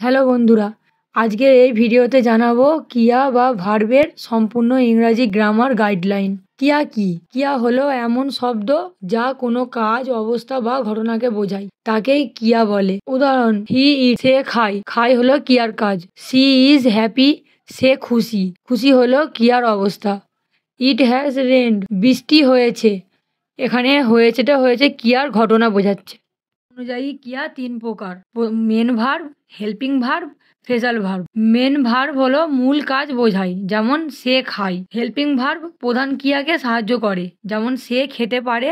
Hello বন্ধুরা, আজকের এই ভিডিওতে জানাবো ক্রিয়া বা ভার্বের সম্পূর্ণ ইংরাজি গ্রামার গাইডলাইন। ক্রিয়া কি? ক্রিয়া হলো এমন শব্দ যা কোনো কাজ, অবস্থা বা ঘটনাকে বোঝায়, তাকেই ক্রিয়া বলে। উদাহরণ: হি ইট, সে খায়। খায় হলো ক্রিয়ার কাজ। সি ইজ হ্যাপি, সে খুশি। খুশি হলো ক্রিয়ার অবস্থা। ইট হ্যাজ রেন্ড, বৃষ্টি হয়েছে। এখানে হয়েছেটা হয়েছে ক্রিয়ার ঘটনা বোঝাচ্ছে। অনুযায়ী ক্রিয়া তিন প্রকার: main verb, helping verb, phrasal verb. Main verb হলো মূল কাজ বোঝায়, যেমন সে খায়। হেল্পিং ভার্ব প্রধান ক্রিয়াকে সাহায্য করে, যেমন সে খেতে পারে।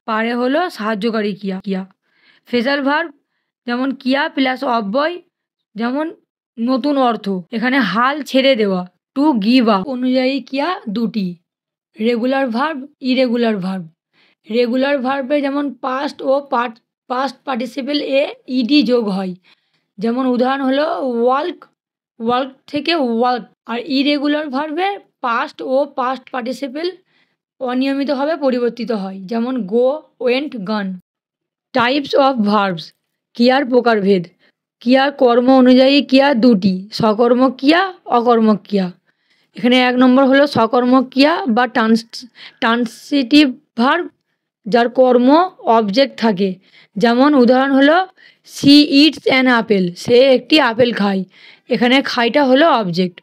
পারে হলো সাহায্যকারী ক্রিয়া। ফ্রেজাল ভার্ব যেমন ক্রিয়া প্লাস অব্যয়, যেমন নতুন অর্থ, এখানে হাল ছেড়ে দেওয়া, টু গিভ আপ। অনুযায়ী ক্রিয়া দুটি: regular verb, irregular verb. Regular ভার্বে যেমন পাস্ট ও পাস্ট পার্টিসিপেল এ ইডি যোগ হয়, যেমন উদাহরণ হলো ওয়ার্ক, ওয়ার্ক থেকে ওয়ার্ক। আর ইরেগুলার ভার্বে পাস্ট ও পাস্ট পার্টিসিপেল অনিয়মিতভাবে পরিবর্তিত হয়, যেমন go, went, gone. Types of verbs, ক্রিয়ার প্রকারভেদ। ক্রিয়ার কর্ম অনুযায়ী ক্রিয়া দুটি: সকর্মক ক্রিয়া, অকর্মক ক্রিয়া। এখানে 1 নম্বর হলো সকর্মক ক্রিয়া বা ট্রান্সিটিভ ভার্ব, যার কর্ম অবজেক্ট থাকে, যেমন উদাহরণ হলো সি ইটস অ্যান আপেল, সে একটি আপেল খায়। এখানে খাইটা হলো অবজেক্ট।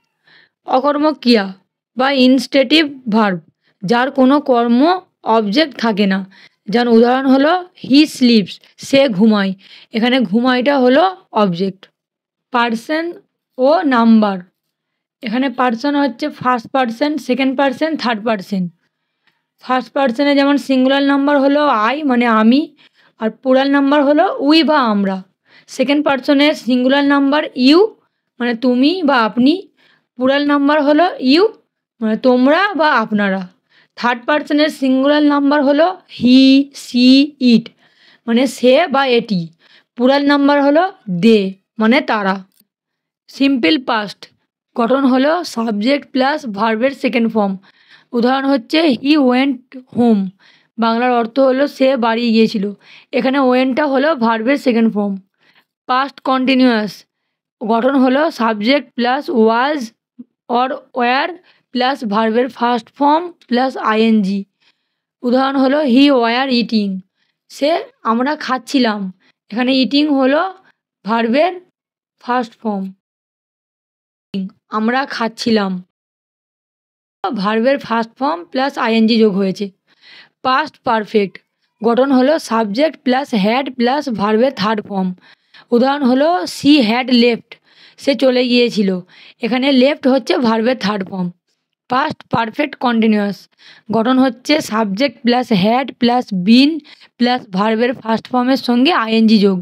অকর্মক ক্রিয়া বা ইনস্টেটিভ ভার্ব, যার কোনো কর্ম অবজেক্ট থাকে না, যার উদাহরণ হলো হি স্লিপস, সে ঘুমায়। এখানে ঘুমাইটা হলো অবজেক্ট। পার্সন ও নাম্বার। এখানে পার্সন হচ্ছে first person, second person, third person. First পার্সনে যেমন সিঙ্গুলার নাম্বার হলো আই মানে আমি, আর প্লুরাল নাম্বার হলো উই বা আমরা। সেকেন্ড পার্সনের সিঙ্গুলার নাম্বার ইউ মানে তুমি বা আপনি, প্লুরাল নাম্বার হলো ইউ মানে তোমরা বা আপনারা। থার্ড পার্সনের সিঙ্গুলার নাম্বার হলো হি, সি, ইট মানে সে বা এটি, প্লুরাল নাম্বার হলো দে মানে তারা। সিম্পল পাস্ট গঠন হলো সাবজেক্ট প্লাস ভার্বের সেকেন্ড ফর্ম। উদাহরণ হচ্ছে হি ওয়েন্ট হোম, বাংলার অর্থ হলো সে বাড়ি গিয়েছিল। এখানে ওয়েন্টটা হলো ভার্বের সেকেন্ড ফর্ম। পাস্ট কন্টিনিউয়াস গঠন হলো subject plus was or were plus ভার্বের ফার্স্ট ফর্ম প্লাস আইএনজি। উদাহরণ হলো হি ওয়ার ইটিং, আমরা খাচ্ছিলাম। এখানে ইটিং হলো ভার্বের ফার্স্ট ফর্ম, আমরা খাচ্ছিলাম ভার্বের ফার্স্ট ফর্ম প্লাস আইএনজি যোগ হয়েছে। পাস্ট পারফেক্ট গঠন হলো সাবজেক্ট প্লাস হ্যাড প্লাস ভার্বের থার্ড ফর্ম। উদাহরণ হলো সি হ্যাড লেফট, সে চলে গিয়েছিল। এখানে লেফট হচ্ছে ভার্বের third form. Past perfect continuous গঠন হচ্ছে subject plus had plus been plus ভার্বের ফার্স্ট ফর্মের সঙ্গে আইএনজি যোগ।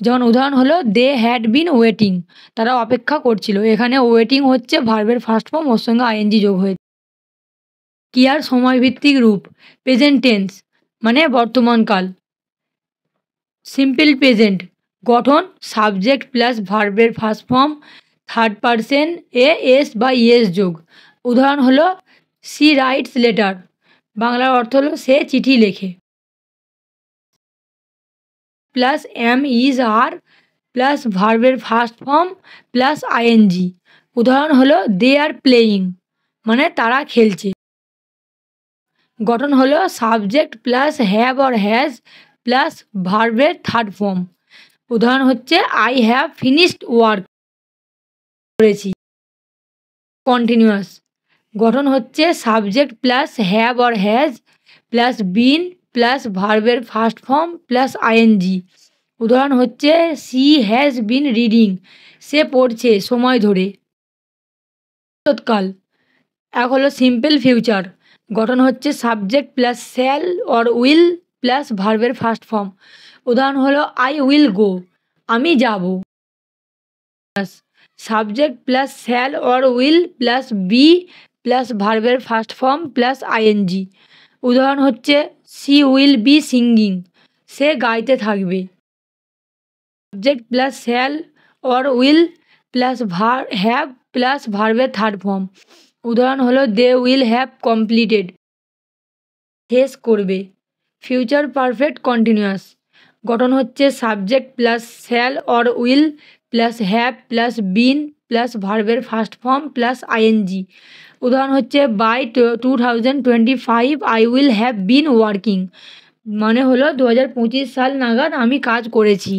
যেমন উদাহরণ হলো দে হ্যাড বিন ওয়েটিং, তারা অপেক্ষা করছিল। এখানে ওয়েটিং হচ্ছে ভার্বের ফার্স্ট ফর্ম, ওর সঙ্গে আইএনজি যোগ হয়েছে। ক্রিয়ার সময়ভিত্তিক রূপ: প্রেজেন্ট টেন্স মানে বর্তমানকাল। সিম্পল প্রেজেন্ট গঠন সাবজেক্ট প্লাস ভার্বের first form, third person A S বা ইএস যোগ। উদাহরণ হলো সি রাইটস লেটার, বাংলার অর্থ হলো সে চিঠি লেখে। Plus am is are plus ভার্বের ফার্স্ট ফর্ম প্লাস আইএনজি। উদাহরণ হলো দে আর প্লেয়িং মানে তারা খেলছে। গঠন হলো subject plus have or has plus ভার্বের থার্ড ফর্ম। উদাহরণ হচ্ছে আই হ্যাভ ফিনিশড ওয়ার্ক, করেছি। কন্টিনিউয়াস গঠন হচ্ছে subject plus have or has plus been plus ভার্বের ফার্স্ট ফর্ম প্লাস আইএনজি। উদাহরণ হচ্ছে সি হ্যাজ বিন রিডিং, সে পড়ছে সময় ধরে। ভবিষ্যৎকাল এক হলো সিম্পল ফিউচার গঠন হচ্ছে subject plus shall or will plus ভার্বের ফার্স্ট ফর্ম। উদাহরণ হলো আই উইল গো, আমি যাব। Subject plus shall or will plus be plus ভার্বের ফার্স্ট ফর্ম প্লাস আইএনজি। উদাহরণ হচ্ছে সি উইল বি সিঙ্গিং, সে গাইতে থাকবে। Subject plus shall or will plus have plus ভার্বের থার্ড ফর্ম। উদাহরণ হলো দে উইল হ্যাভ কমপ্লিটেড, শেষ করবে। ফিউচার পারফেক্ট কন্টিনিউয়াস গঠন হচ্ছে subject plus shall or will plus have plus been plus ভার্বের ফার্স্ট ফর্ম প্লাস আইএনজি। উদাহরণ হচ্ছে by 2025 I will have been working, মানে হলো 2025 সাল নাগাদ আমি কাজ করেছি।